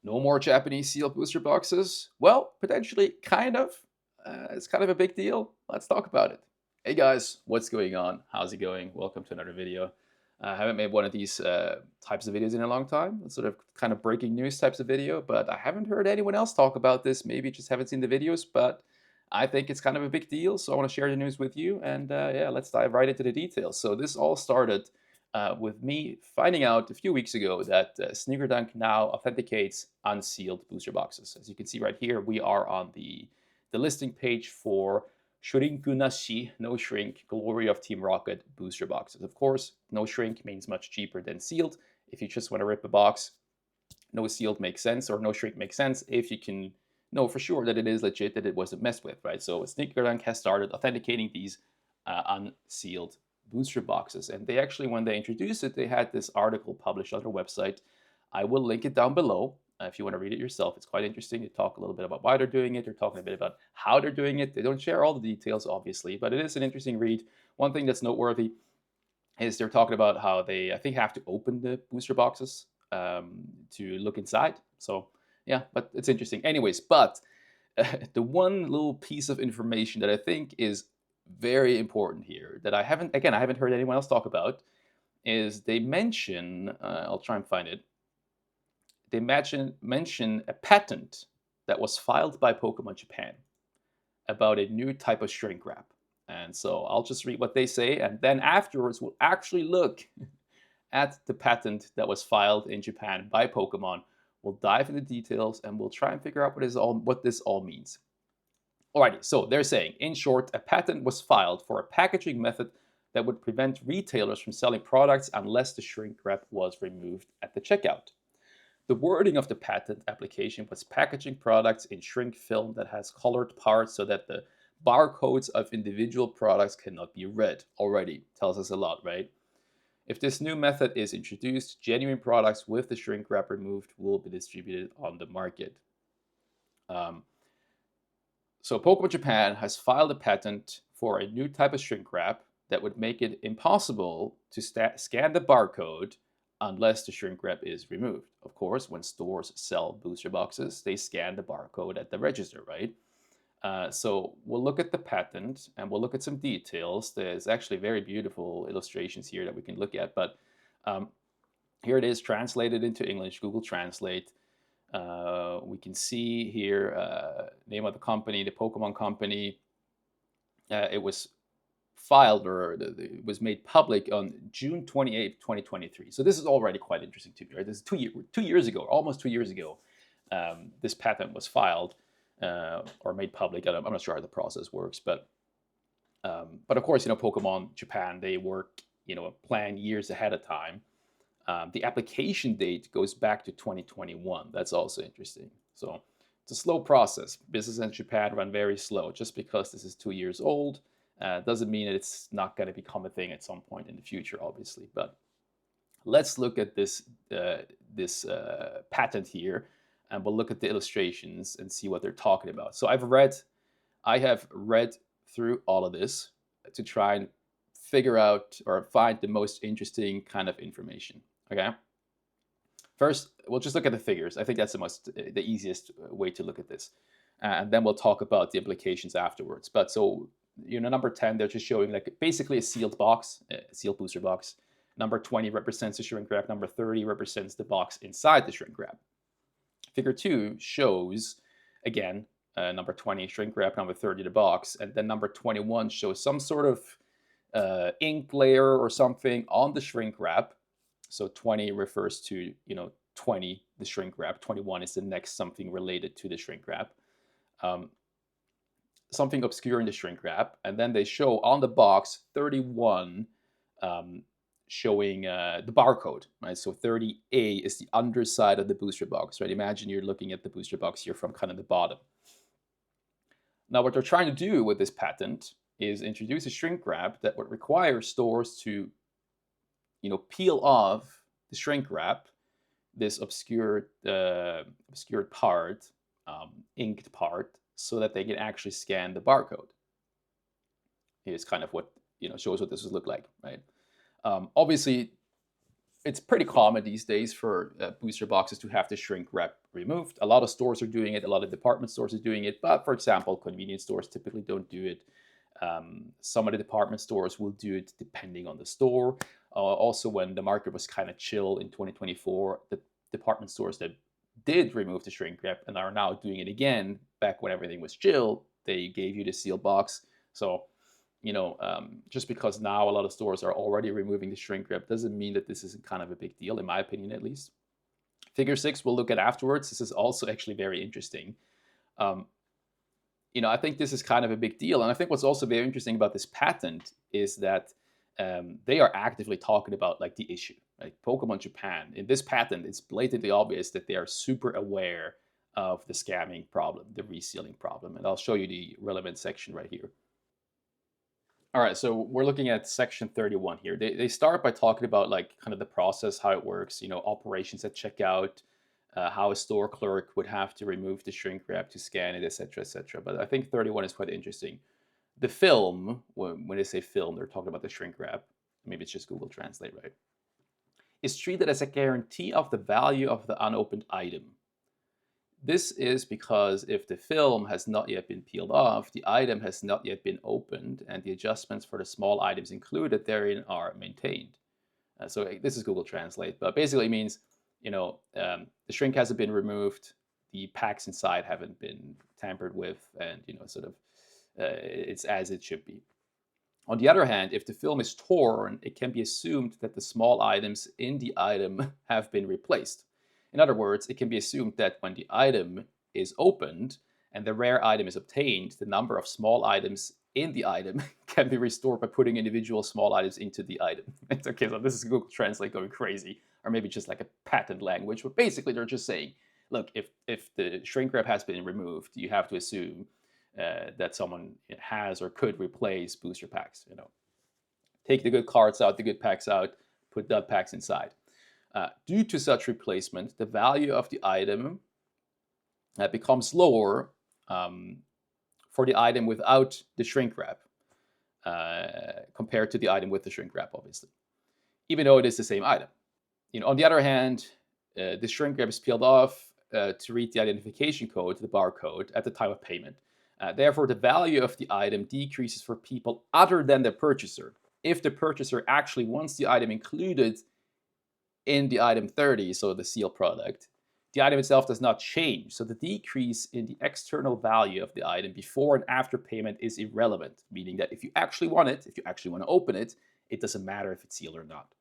No more Japanese sealed booster boxes? Well, potentially, kind of. It's kind of a big deal. Let's talk about it. Hey guys, what's going on? How's it going? Welcome to another video. I haven't made one of these types of videos in a long time. It's sort of kind of breaking news types of video, but I haven't heard anyone else talk about this. Maybe just haven't seen the videos, but I think it's kind of a big deal. So I want to share the news with you. And yeah, let's dive right into the details. So this all started with me finding out a few weeks ago that SneakerDunk now authenticates unsealed booster boxes. As you can see right here, we are on the listing page for Shurinku no shrink, Glory of Team Rocket booster boxes. Of course, no shrink means much cheaper than sealed. If you just want to rip a box, no sealed makes sense, or no shrink makes sense if you can know for sure that it is legit, that it wasn't messed with, right? So SneakerDunk has started authenticating these unsealed booster boxes. And they actually, when they introduced it, they had this article published on their website. I will link it down below if you want to read it yourself. It's quite interesting. They talk a little bit about why they're doing it. They're talking a bit about how they're doing it. They don't share all the details, obviously, but it is an interesting read. One thing that's noteworthy is they're talking about how they, I think, have to open the booster boxes to look inside. So yeah, but it's interesting. Anyways, but the one little piece of information that I think is very important here that I haven't heard anyone else talk about is they mention, I'll try and find it. They mention a patent that was filed by Pokemon Japan about a new type of shrink wrap. And so I'll just read what they say, and then afterwards we'll actually look at the patent that was filed in Japan by Pokemon. We'll dive into details and we'll try and figure out what this all means. Alrighty, so they're saying, in short, a patent was filed for a packaging method that would prevent retailers from selling products unless the shrink wrap was removed at the checkout. The wording of the patent application was packaging products in shrink film that has colored parts so that the barcodes of individual products cannot be read. Already tells us a lot, right? If this new method is introduced, genuine products with the shrink wrap removed will be distributed on the market. So Pokemon Japan has filed a patent for a new type of shrink wrap that would make it impossible to scan the barcode unless the shrink wrap is removed. Of course, when stores sell booster boxes, they scan the barcode at the register, right? So we'll look at the patent and we'll look at some details. There's actually very beautiful illustrations here that we can look at, but here it is translated into English, Google Translate. We can see here name of the company, the Pokemon company. It was filed, or it was made public on June 28th, 2023. So this is already quite interesting to me, right? This is 2 years ago, almost 2 years ago, this patent was filed or made public. I'm not sure how the process works, but of course, Pokemon Japan, they work, plan years ahead of time. The application date goes back to 2021. That's also interesting. So it's a slow process. Business in Japan run very slow. Just because this is 2 years old doesn't mean it's not going to become a thing at some point in the future, obviously. But let's look at this patent here, and we'll look at the illustrations and see what they're talking about. So I have read through all of this to try and figure out or find the most interesting kind of information. Okay. First, we'll just look at the figures. I think that's the easiest way to look at this, and then we'll talk about the implications afterwards. But so number 10, they're just showing like basically a sealed box, a sealed booster box. Number 20 represents the shrink wrap. Number 30 represents the box inside the shrink wrap. Figure 2 shows again number 20 shrink wrap, number 30 the box, and then number 21 shows some sort of ink layer or something on the shrink wrap. So 20 refers to 20, the shrink wrap. 21 is the next something related to the shrink wrap. Something obscure in the shrink wrap, and then they show on the box 31 showing the barcode, right? So 30A is the underside of the booster box, right? Imagine you're looking at the booster box here from kind of the bottom. Now, what they're trying to do with this patent is introduce a shrink wrap that would require stores to, peel off the shrink wrap, this obscured part, inked part, so that they can actually scan the barcode. Here's kind of what shows what this would look like, right? Obviously, it's pretty common these days for booster boxes to have the shrink wrap removed. A lot of stores are doing it. A lot of department stores are doing it. But for example, convenience stores typically don't do it. Some of the department stores will do it depending on the store. Also, when the market was kind of chill in 2024, the department stores that did remove the shrink wrap and are now doing it again back when everything was chill, they gave you the sealed box. So, just because now a lot of stores are already removing the shrink wrap doesn't mean that this isn't kind of a big deal, in my opinion at least. Figure 6 we'll look at afterwards. This is also actually very interesting. I think this is kind of a big deal. And I think what's also very interesting about this patent is that they are actively talking about like the issue. Like Pokemon Japan, in this patent, it's blatantly obvious that they are super aware of the scamming problem, the resealing problem. And I'll show you the relevant section right here. All right, so we're looking at section 31 here. They start by talking about like kind of the process, how it works, operations at checkout, how a store clerk would have to remove the shrink wrap to scan it, etc., etc. But I think 31 is quite interesting. The film, when they say film, they're talking about the shrink wrap. Maybe it's just Google Translate, right? Is treated as a guarantee of the value of the unopened item. This is because if the film has not yet been peeled off, the item has not yet been opened, and the adjustments for the small items included therein are maintained. So this is Google Translate, but basically it means, the shrink hasn't been removed, the packs inside haven't been tampered with, and, it's as it should be. On the other hand, if the film is torn, it can be assumed that the small items in the item have been replaced. In other words, it can be assumed that when the item is opened and the rare item is obtained, the number of small items in the item can be restored by putting individual small items into the item. Okay, so this is Google Translate going crazy, or maybe just like a patent language, but basically they're just saying, look, if the shrink wrap has been removed, you have to assume that someone has or could replace booster packs. Take the good cards out, the good packs out, put dud packs inside. Due to such replacement, the value of the item becomes lower for the item without the shrink wrap compared to the item with the shrink wrap, obviously, even though it is the same item. On the other hand, the shrink wrap is peeled off to read the identification code, the barcode, at the time of payment. Therefore, the value of the item decreases for people other than the purchaser. If the purchaser actually wants the item included in the item 30, so the sealed product, the item itself does not change. So the decrease in the external value of the item before and after payment is irrelevant, meaning that if you actually want it, if you actually want to open it, it doesn't matter if it's sealed or not.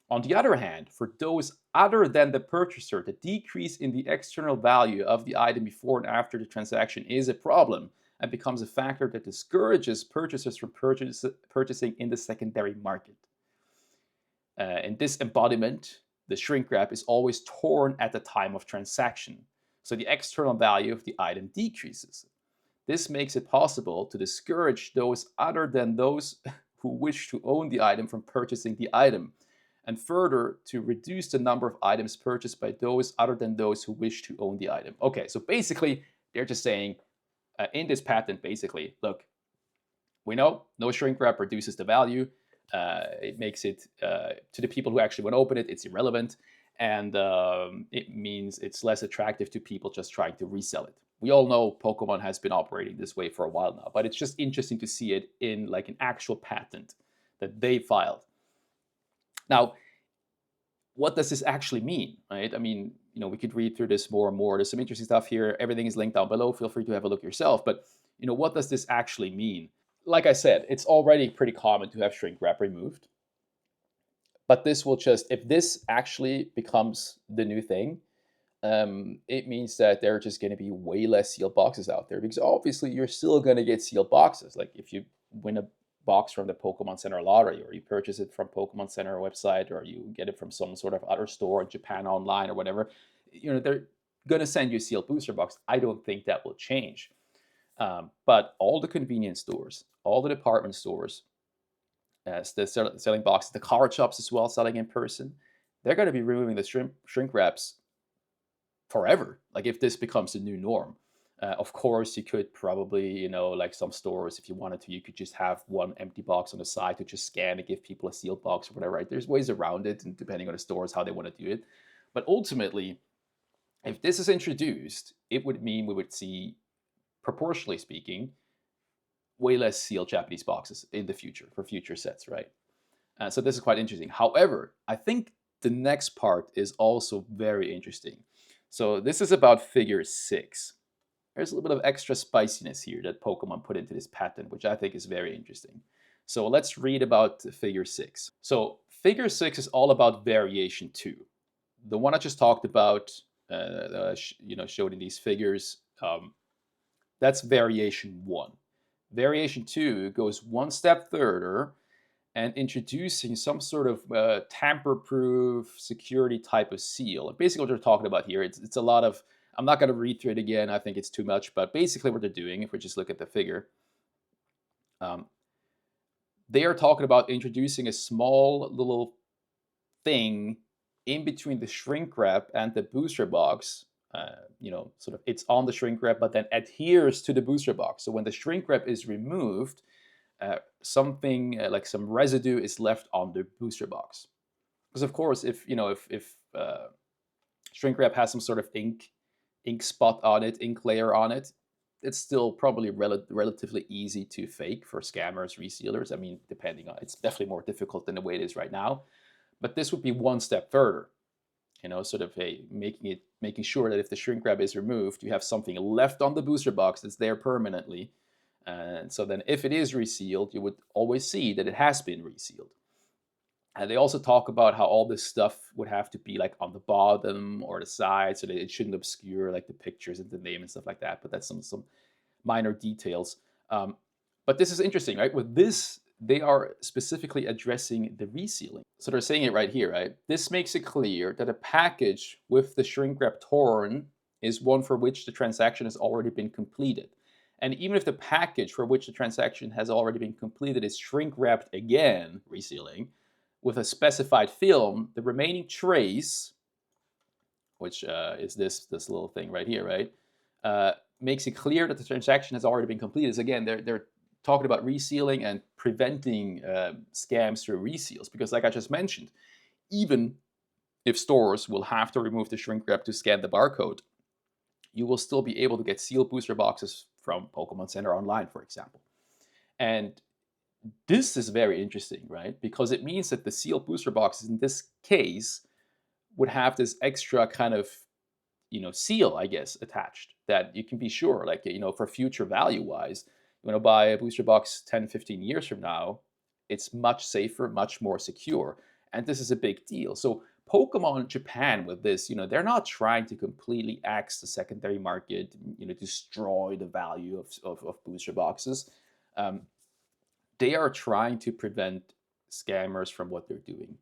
On the other hand, for those other than the purchaser, the decrease in the external value of the item before and after the transaction is a problem and becomes a factor that discourages purchasers from purchasing in the secondary market. In this embodiment, the shrink wrap is always torn at the time of transaction, so the external value of the item decreases. This makes it possible to discourage those other than those who wish to own the item from purchasing the item, and further to reduce the number of items purchased by those other than those who wish to own the item. Okay, so basically they're just saying in this patent, basically, look, we know no shrink wrap reduces the value. It makes it, to the people who actually want to open it, it's irrelevant. And it means it's less attractive to people just trying to resell it. We all know Pokemon has been operating this way for a while now, but it's just interesting to see it in like an actual patent that they filed. Now, what does this actually mean, right? I mean, we could read through this more and more. There's some interesting stuff here. Everything is linked down below. Feel free to have a look yourself. But, what does this actually mean? Like I said, it's already pretty common to have shrink wrap removed. But this will just, if this actually becomes the new thing, it means that there are just going to be way less sealed boxes out there, because obviously you're still going to get sealed boxes. Like if you win a box from the Pokemon Center lottery, or you purchase it from Pokemon Center website, or you get it from some sort of other store in Japan online or whatever, they're going to send you a sealed booster box. I don't think that will change. But all the convenience stores, all the department stores, selling boxes, the card shops as well, selling in person, they're going to be removing the shrink wraps forever. Like if this becomes the new norm. Of course, you could probably, like some stores, if you wanted to, you could just have one empty box on the side to just scan and give people a sealed box or whatever, right? There's ways around it, and depending on the stores, how they want to do it. But ultimately, If this is introduced, it would mean we would see, proportionally speaking, way less sealed Japanese boxes in the future for future sets, right? So this is quite interesting. However, I think the next part is also very interesting. So this is about figure 6. There's a little bit of extra spiciness here that Pokemon put into this patent, which I think is very interesting. So let's read about figure 6. So figure 6 is all about variation 2. The one I just talked about, showed in these figures, that's variation 1. Variation 2 goes one step further and introducing some sort of tamper-proof security type of seal. Basically what they're talking about here, it's a lot of, I'm not going to read through it again, I think it's too much, but basically what they're doing, if we just look at the figure, they are talking about introducing a small little thing in between the shrink wrap and the booster box. Sort of it's on the shrink wrap, but then adheres to the booster box. So when the shrink wrap is removed, something like some residue is left on the booster box. Because of course, if shrink wrap has some sort of ink spot on it, ink layer on it, it's still probably relatively easy to fake for scammers, resealers. I mean, depending on, it's definitely more difficult than the way it is right now. But this would be one step further, sort of making sure that if the shrink wrap is removed, you have something left on the booster box that's there permanently. And so then if it is resealed, you would always see that it has been resealed. And they also talk about how all this stuff would have to be like on the bottom or the side so that it shouldn't obscure like the pictures and the name and stuff like that. But that's some minor details. But this is interesting, right? With this, they are specifically addressing the resealing. So they're saying it right here, right? This makes it clear that a package with the shrink wrap torn is one for which the transaction has already been completed. And even if the package for which the transaction has already been completed is shrink wrapped again, resealing, with a specified film, the remaining trace, which is this little thing right here, right, makes it clear that the transaction has already been completed. So again, they're talking about resealing and preventing scams through reseals, because like I just mentioned, even if stores will have to remove the shrink wrap to scan the barcode, you will still be able to get sealed booster boxes from Pokemon Center online, for example. And this is very interesting, right? Because it means that the sealed booster boxes in this case would have this extra kind of, seal, I guess, attached that you can be sure, like, for future value-wise, you want to buy a booster box 10, 15 years from now, it's much safer, much more secure. And this is a big deal. So Pokemon Japan with this, they're not trying to completely axe the secondary market, destroy the value of booster boxes. They are trying to prevent scammers from what they're doing.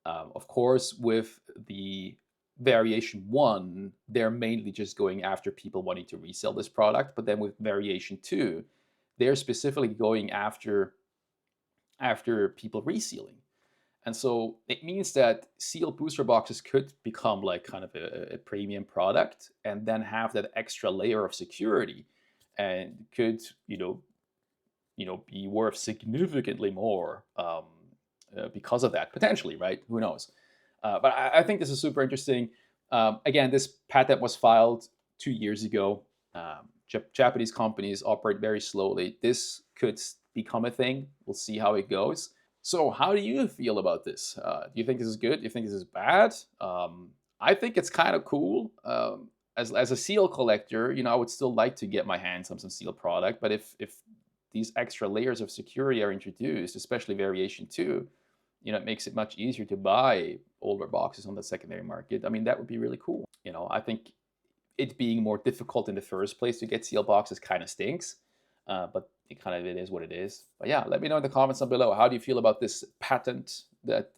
Of course, with the variation 1, they're mainly just going after people wanting to resell this product. But then with variation 2, they're specifically going after people resealing. And so it means that sealed booster boxes could become like kind of a premium product and then have that extra layer of security and could, be worth significantly more because of that, potentially, right? Who knows? But I think this is super interesting. Again, this patent was filed 2 years ago. Japanese companies operate very slowly. This could become a thing. We'll see how it goes. So how do you feel about this? Do you think this is good? Do you think this is bad? I think it's kind of cool. As a seal collector, I would still like to get my hands on some seal product. But if these extra layers of security are introduced, especially variation 2, it makes it much easier to buy older boxes on the secondary market. I mean, that would be really cool. I think it being more difficult in the first place to get seal boxes kind of stinks. But it is what it is. But yeah, let me know in the comments down below. How do you feel about this patent that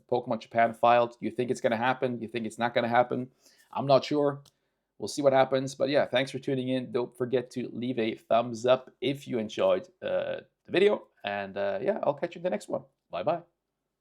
Pokemon Japan filed? Do you think it's going to happen? Do you think it's not going to happen? I'm not sure. We'll see what happens. But yeah, thanks for tuning in. Don't forget to leave a thumbs up if you enjoyed the video. And yeah, I'll catch you in the next one. Bye-bye.